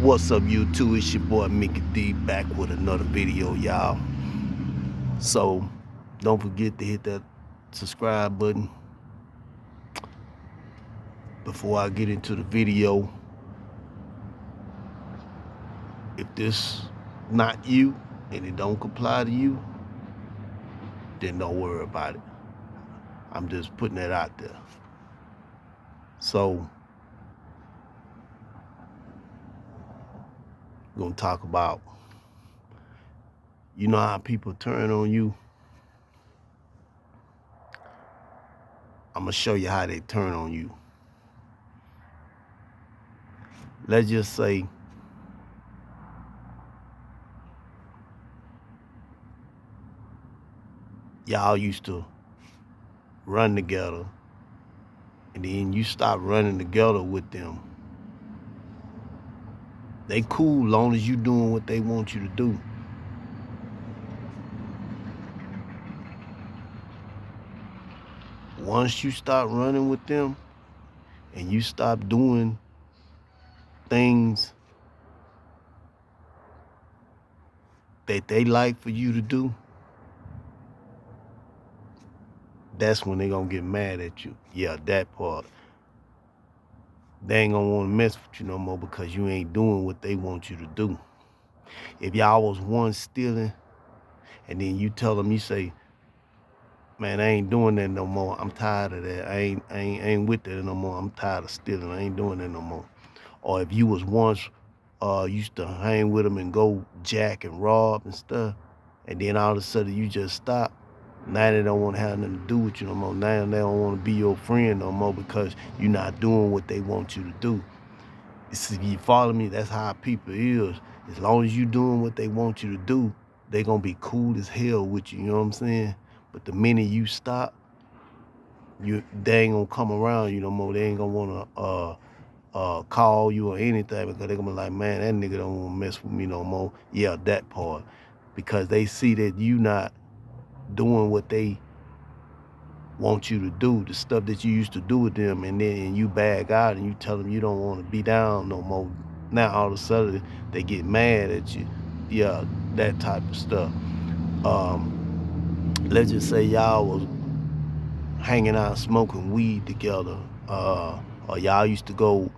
What's up, YouTube? It's your boy Mickey D back with another video, y'all. So don't forget to hit that subscribe button. Before I get into the video, if this not you and it don't comply to you, then don't worry about it. I'm just putting that out there. So we're gonna talk about, you know how people turn on you? I'm gonna show you how they turn on you. Let's just say y'all used to run together, and then you stop running together with them. They cool long as you doing what they want you to do. Once you start running with them and you stop doing things that they like for you to do, that's when they gonna get mad at you. Yeah, that part. They ain't gonna wanna mess with you no more because you ain't doing what they want you to do. If y'all was one stealing and then you tell them, you say, man, I ain't doing that no more. I'm tired of that. I ain't with that no more. I'm tired of stealing. I ain't doing that no more. Or if you was once used to hang with them and go jack and rob and stuff, and then all of a sudden you just stop, now they don't want to have nothing to do with you no more. Now they don't want to be your friend no more because you're not doing what they want you to do. See, you follow me? That's how people is. As long as you doing what they want you to do, they gonna be cool as hell with you, you know what I'm saying? But the minute you stop, they ain't gonna come around you no more. They ain't gonna wanna call you or anything because they're gonna be like, man, that nigga don't wanna mess with me no more. Yeah, that part. Because they see that you not doing what they want you to do, the stuff that you used to do with them, and then you bag out and you tell them you don't want to be down no more. Now all of a sudden they get mad at you. Yeah, that type of stuff. Let's just say y'all was hanging out smoking weed together, or y'all used to go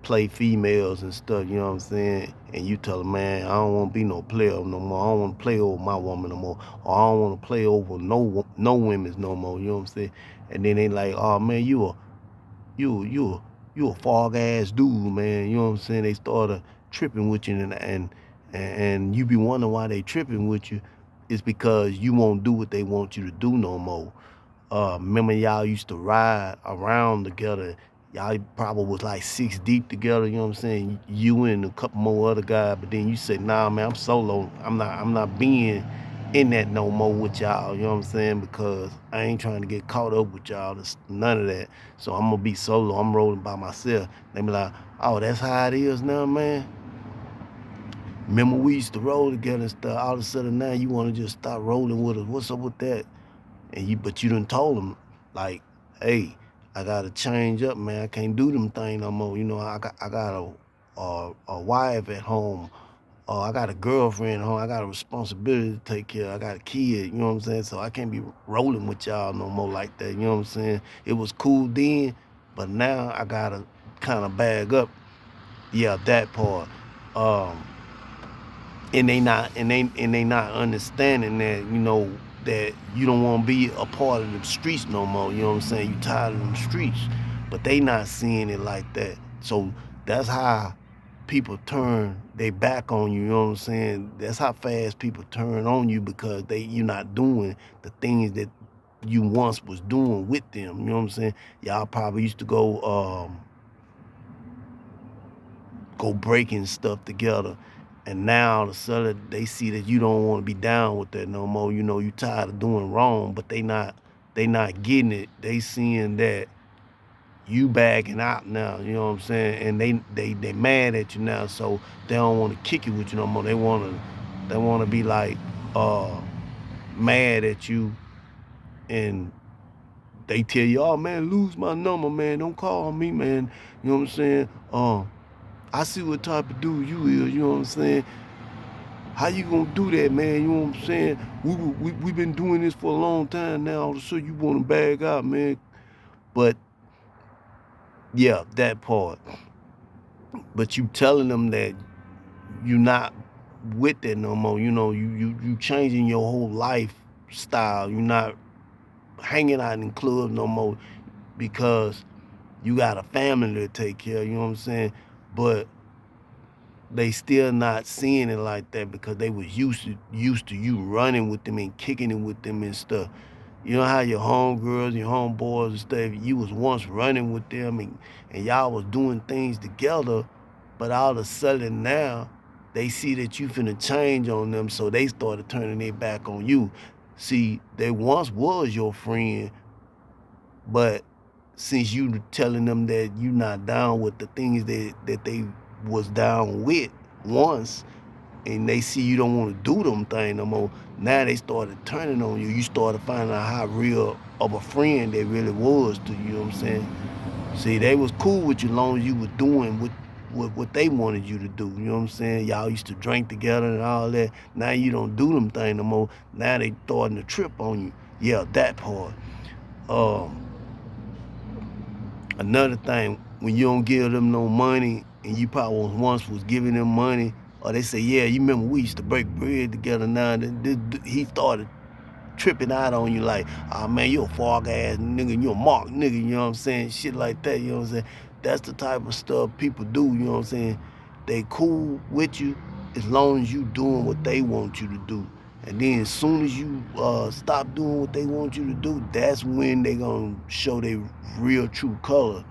play females and stuff, you know what I'm saying? And you tell them, man, I don't want to be no player no more. I don't want to play over my woman no more. Or I don't want to play over no women's no more, you know what I'm saying? And then they like, oh man, you a fog ass dude, man. You know what I'm saying? They started tripping with you, and you be wondering why they tripping with you. It's because you won't do what they want you to do no more. Remember y'all used to ride around together. Y'all probably was like 6 deep together, you know what I'm saying? You and a couple more other guys, but then you said, nah, man, I'm solo. I'm not being in that no more with y'all, you know what I'm saying? Because I ain't trying to get caught up with y'all. There's none of that. So I'm gonna be solo. I'm rolling by myself. They be like, oh, that's how it is now, man. Remember we used to roll together and stuff. All of a sudden now you wanna just stop rolling with us. What's up with that? But you done told them, like, hey, I gotta change up, man. I can't do them things no more. You know, I got a wife at home. I got a girlfriend at home. I got a responsibility to take care of. I got a kid, you know what I'm saying? So I can't be rolling with y'all no more like that, you know what I'm saying? It was cool then, but now I gotta kind of bag up. Yeah, that part. Um, and they not understanding that, you know, that you don't want to be a part of the streets no more. You know what I'm saying? You tired of them streets, but they not seeing it like that. So that's how people turn they back on you. You know what I'm saying? That's how fast people turn on you because you're not doing the things that you once was doing with them. You know what I'm saying? Y'all probably used to go breaking stuff together, and now all of a sudden they see that you don't want to be down with that no more. You know, you tired of doing wrong, but they not getting it. They seeing that you bagging out now, you know what I'm saying? And they mad at you now, so they don't want to kick it with you no more. They wanna be like mad at you, and they tell you, oh man, lose my number, man. Don't call me, man. You know what I'm saying? I see what type of dude you is, you know what I'm saying? How you gonna do that, man? You know what I'm saying? We been doing this for a long time now. All of a sudden you wanna bag out, man. But yeah, that part. But you telling them that you not with that no more. You know, you changing your whole lifestyle. You're not hanging out in clubs no more because you got a family to take care of, you know what I'm saying? But they still not seeing it like that because they was used to you running with them and kicking it with them and stuff. You know how your homegirls, your homeboys and stuff, you was once running with them and y'all was doing things together, but all of a sudden now they see that you finna change on them, so they started turning their back on you. See, they once was your friend, but since you telling them that you not down with the things that they was down with once, and they see you don't want to do them things no more, now they started turning on you. You started finding out how real of a friend they really was to you, you know what I'm saying? See, they was cool with you as long as you was doing what they wanted you to do. You know what I'm saying? Y'all used to drink together and all that. Now you don't do them things no more. Now they starting to trip on you. Yeah, that part. Um, Another thing, when you don't give them no money and you probably once was giving them money, or they say, yeah, you remember we used to break bread together now, he started tripping out on you like, oh man, you a fog ass nigga, you a mark nigga, you know what I'm saying? Shit like that, you know what I'm saying? That's the type of stuff people do, you know what I'm saying? They cool with you as long as you doing what they want you to do. And then as soon as you stop doing what they want you to do, that's when they gonna show their real true color.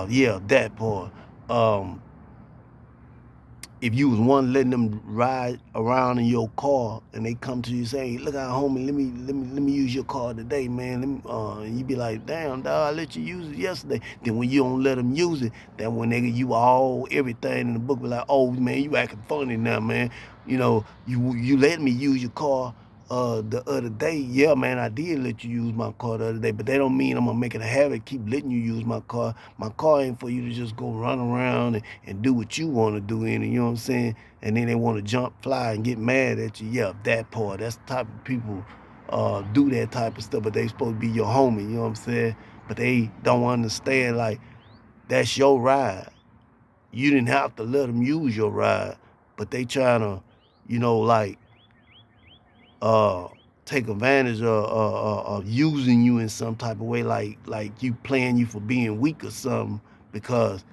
Yeah, that part. Um, if you was one letting them ride around in your car and they come to you saying, look out homie, let me use your car today, man. And you be like, damn dog, I let you use it yesterday. Then when you don't let them use it, then when you all everything in the book be like, oh man, you acting funny now, man. You know, you let me use your car the other day. Yeah, man, I did let you use my car the other day, but that don't mean I'm gonna make it a habit, keep letting you use my car. My car ain't for you to just go run around and do what you want to do in it, you know what I'm saying? And then they want to jump, fly, and get mad at you. Yeah, that part. That's the type of people do that type of stuff, but they supposed to be your homie, you know what I'm saying? But they don't understand, like, that's your ride. You didn't have to let them use your ride, but they trying to, like, uh take advantage of using you in some type of way, like you playing you for being weak or something, because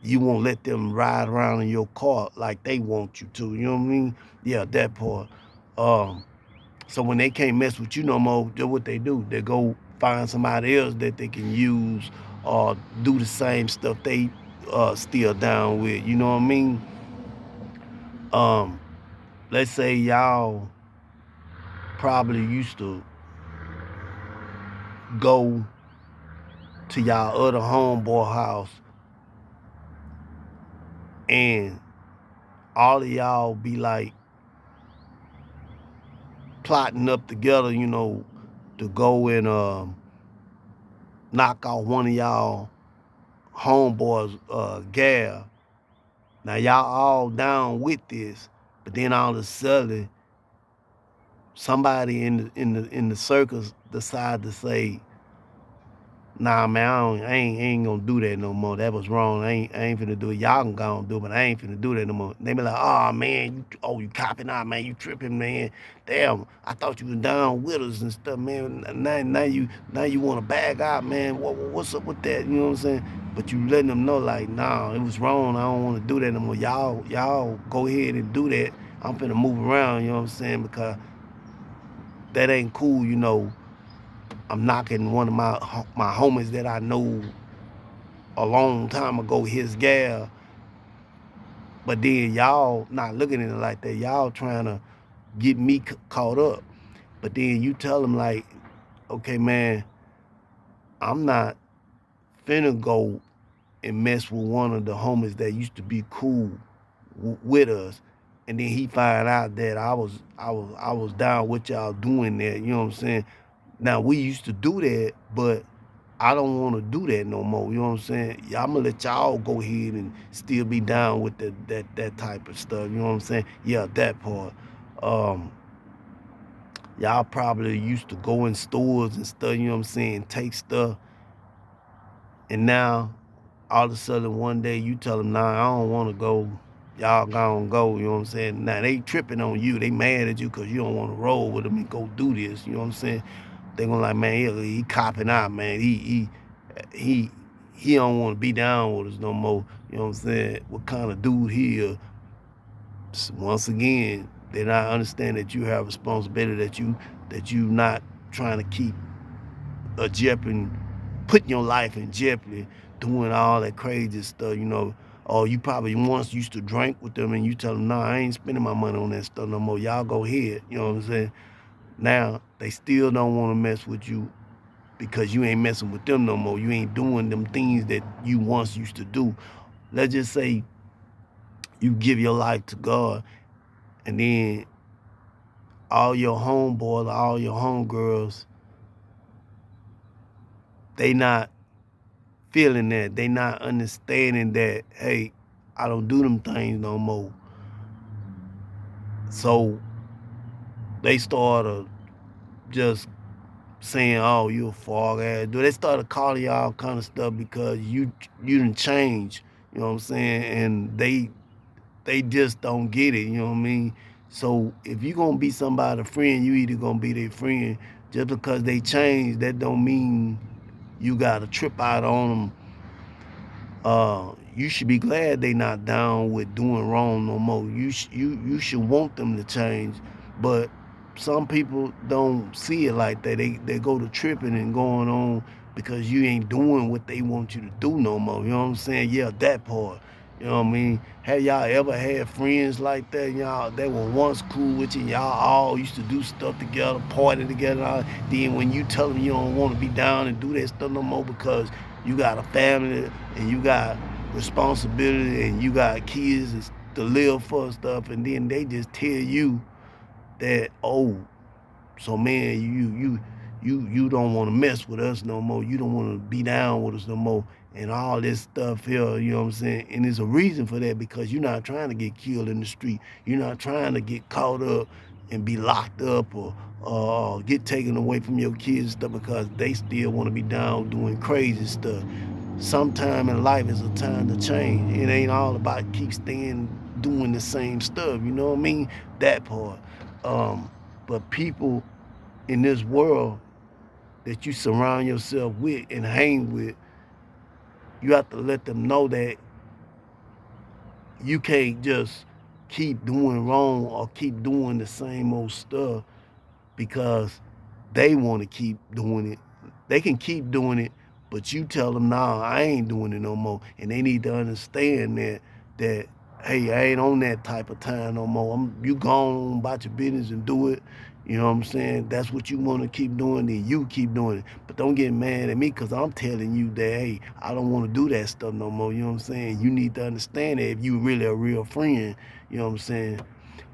you won't let them ride around in your car like they want you to. You know what I mean? Yeah, that part. Um, so when they can't mess with you no more, then what they do? They go find somebody else that they can use or do the same stuff they still down with. You know what I mean? Um, let's say y'all probably used to go to y'all other homeboy house and all of y'all be like plotting up together, to go and knock out one of y'all homeboys gal. Now y'all all down with this, but then all of a sudden somebody in the circus decide to say, nah, man, I ain't gonna do that no more. That was wrong. I ain't finna do it. Y'all can go and do it, but I ain't finna do that no more. They be like, oh man, you copping out, man, you tripping, man. Damn, I thought you was down with us and stuff, man. Now you want to bag out, man. What's up with that? You know what I'm saying? But you letting them know, like, nah, it was wrong. I don't want to do that no more. Y'all go ahead and do that. I'm finna move around. You know what I'm saying? Because that ain't cool. I'm knocking one of my homies that I know a long time ago, his gal, but then y'all not looking at it like that. Y'all trying to get me caught up. But then you tell them like, okay, man, I'm not finna go and mess with one of the homies that used to be cool with us. And then he find out that I was down with y'all doing that. You know what I'm saying? Now we used to do that, but I don't want to do that no more. You know what I'm saying? I'm gonna let y'all go ahead and still be down with that type of stuff. You know what I'm saying? Yeah, that part. Um, y'all probably used to go in stores and stuff. You know what I'm saying? Take stuff, and now all of a sudden one day you tell them, nah, I don't want to go. Y'all gonna go. You know what I'm saying? Now they tripping on you. They mad at you because you don't want to roll with them and go do this. You know what I'm saying? They gonna like, man, he copping out, man. He he don't want to be down with us no more. You know what I'm saying? What kind of dude he is? Once again, they not understand that you have responsibility, that you not trying to keep a jeopardy, putting your life in jeopardy, doing all that crazy stuff. You know, or you probably once used to drink with them and you tell them, nah, I ain't spending my money on that stuff no more. Y'all go ahead. You know what I'm saying? Now they still don't want to mess with you because you ain't messing with them no more. You ain't doing them things that you once used to do. Let's just say you give your life to God, and then all your homeboys, all your homegirls, they not feeling that. They not understanding that, hey, I don't do them things no more. So they started just saying, oh, you a fog ass dude. They started calling y'all kind of stuff because you didn't change. You know what I'm saying? And they just don't get it, you know what I mean? So if you gonna be somebody's friend, you either gonna be their friend. Just because they change, that don't mean you gotta trip out on them. You should be glad they not down with doing wrong no more. You should want them to change, but some people don't see it like that. They go to tripping and going on because you ain't doing what they want you to do no more. You know what I'm saying? Yeah, that part. You know what I mean? Have y'all ever had friends like that? Y'all they were once cool with you. And y'all all used to do stuff together, party together. Then when you tell them you don't want to be down and do that stuff no more because you got a family and you got responsibility and you got kids to live for and stuff, and then they just tell you that, oh, so man, you don't want to mess with us no more. You don't want to be down with us no more, and all this stuff here. You know what I'm saying? And there's a reason for that because you're not trying to get killed in the street. You're not trying to get caught up and be locked up or get taken away from your kids and stuff because they still want to be down doing crazy stuff. Sometime in life is a time to change. It ain't all about keep staying doing the same stuff. You know what I mean? That part. But people in this world that you surround yourself with and hang with, you have to let them know that you can't just keep doing wrong or keep doing the same old stuff because they want to keep doing it. They can keep doing it, but you tell them, nah, I ain't doing it no more. And they need to understand that hey, I ain't on that type of time no more. You go on about your business and do it. You know what I'm saying? That's what you want to keep doing, then you keep doing it. But don't get mad at me because I'm telling you that, hey, I don't want to do that stuff no more. You know what I'm saying? You need to understand that if you really a real friend, you know what I'm saying?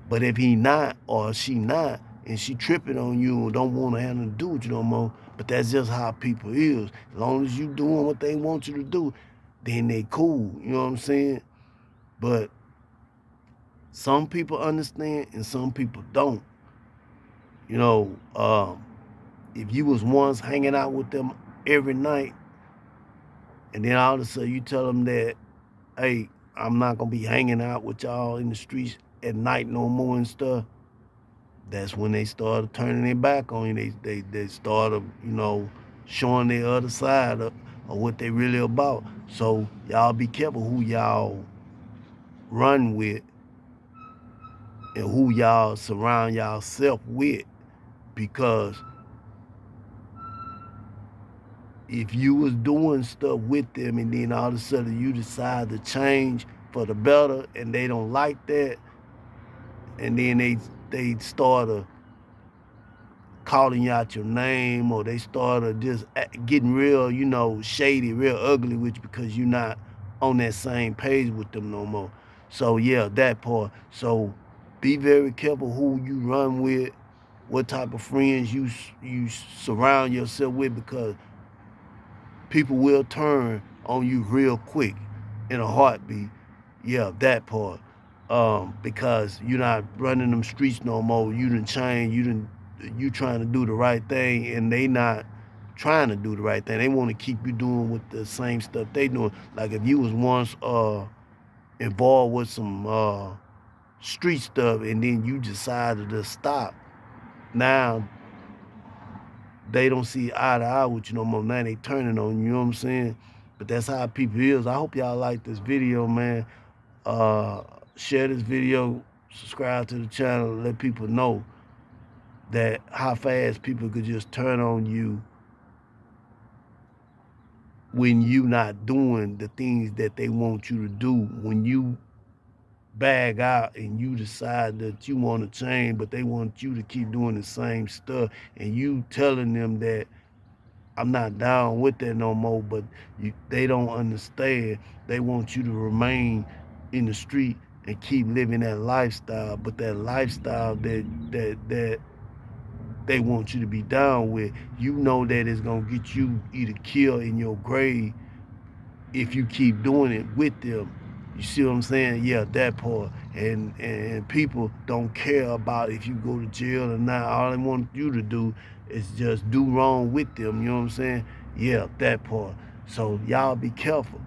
But if he not or she not, and she tripping on you or don't want to have nothing to do with you no more, but that's just how people is. As long as you doing what they want you to do, then they cool. You know what I'm saying? But some people understand and some people don't. You know, if you was once hanging out with them every night, and then all of a sudden you tell them that, hey, I'm not gonna be hanging out with y'all in the streets at night no more and stuff. That's when they started turning their back on you. They started, showing their other side of what they really about. So y'all be careful who y'all run with and who y'all surround yourself with, because if you was doing stuff with them and then all of a sudden you decide to change for the better and they don't like that, and then they start to calling you out your name, or they started just getting real, shady, real ugly with you because you're not on that same page with them no more. So yeah, that part. So be very careful who you run with, what type of friends you surround yourself with, because people will turn on you real quick in a heartbeat. Yeah, that part. Because you're not running them streets no more. You done change. You trying to do the right thing, and they not trying to do the right thing. They want to keep you doing with the same stuff they doing. Like if you was once involved with some street stuff, and then you decided to stop. Now they don't see eye to eye with you no more. Now they turning on you. You know what I'm saying? But that's how people is. I hope y'all like this video, man. Uh, Share this video, subscribe to the channel, let people know that how fast people could just turn on you when you not doing the things that they want you to do. When you bag out and you decide that you want to change, but they want you to keep doing the same stuff, and you telling them that I'm not down with that no more, but they don't understand. They want you to remain in the street and keep living that lifestyle, but that lifestyle that they want you to be down with, you know that it's gonna get you either killed in your grave if you keep doing it with them. You see what I'm saying? Yeah, that part. And people don't care about if you go to jail or not. All they want you to do is just do wrong with them. You know what I'm saying? Yeah, that part. So y'all be careful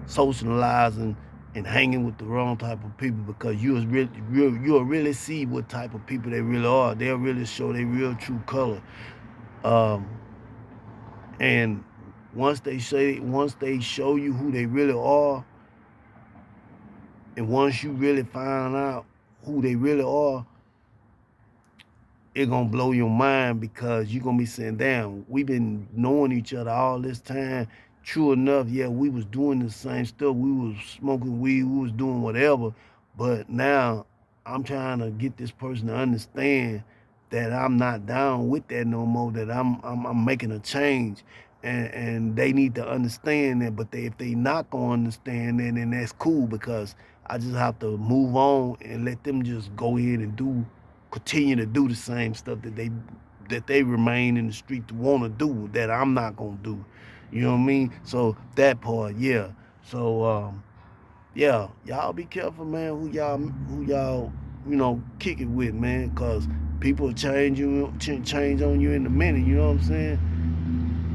socializing and hanging with the wrong type of people, because you'll really see what type of people they really are. They'll really show their real true color. Um, and once they show you who they really are, and once you really find out who they really are, it's gonna blow your mind, because you're gonna be saying, damn, we've been knowing each other all this time. True enough, yeah, we was doing the same stuff. We was smoking weed, we was doing whatever. But now I'm trying to get this person to understand that I'm not down with that no more, that I'm making a change. And they need to understand that. But if they not gonna understand that, then that's cool, because I just have to move on and let them just go ahead and continue to do the same stuff that they remain in the street to want to do, that I'm not gonna do. You know what I mean? So that part, yeah. So yeah, y'all be careful, man, who y'all kick it with, man, cause people change on you in a minute. You know what I'm saying?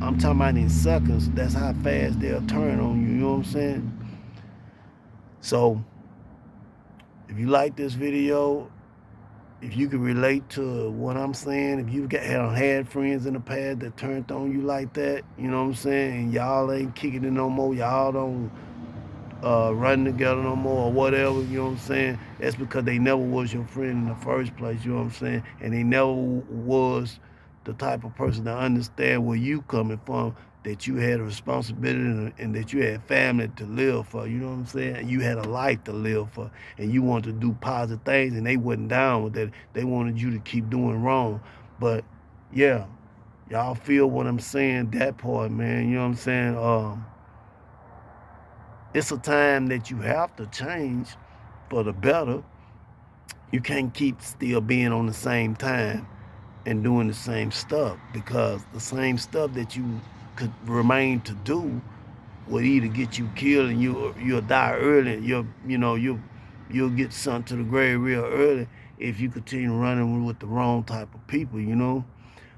I'm talking about in seconds. That's how fast they'll turn on you. You know what I'm saying? So if you like this video, if you can relate to what I'm saying, if you had friends in the past that turned on you like that, you know what I'm saying, and y'all ain't kicking it no more, y'all don't run together no more or whatever, you know what I'm saying, that's because they never was your friend in the first place, you know what I'm saying, and they never was the type of person to understand where you coming from, that you had a responsibility and that you had family to live for, you know what I'm saying? And you had a life to live for, and you wanted to do positive things, and they wasn't down with that. They wanted you to keep doing wrong. But yeah, y'all feel what I'm saying, that part, man, you know what I'm saying? It's a time that you have to change for the better. You can't keep still being on the same time and doing the same stuff, because the same stuff that you could remain to do will either get you killed and you'll die early. You'll get sent to the grave real early if you continue running with the wrong type of people, you know.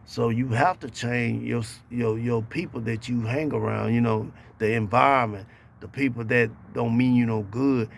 So you have to change your people that you hang around, the environment, the people that don't mean you no good,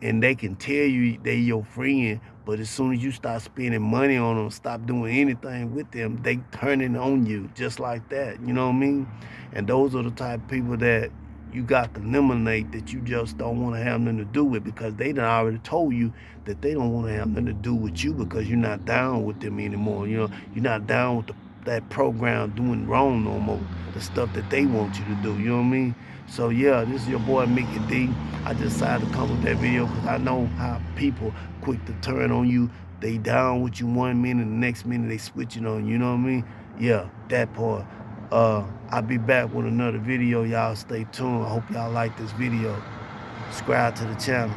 and they can tell you they your friend, but as soon as you start spending money on them, stop doing anything with them, they turning on you just like that, you know what I mean? And those are the type of people that you got to eliminate, that you just don't want to have nothing to do with, because they done already told you that they don't want to have nothing to do with you, because you're not down with them anymore. You're not down with that program doing wrong no more, the stuff that they want you to do, you know what I mean? So yeah, this is your boy Mickey D. I just decided to come with that video because I know how people quick to turn on you. They down with you 1 minute, the next minute they switching on you, you know what I mean? Yeah, that part. I'll be back with another video. Y'all stay tuned. I hope y'all like this video. Subscribe to the channel.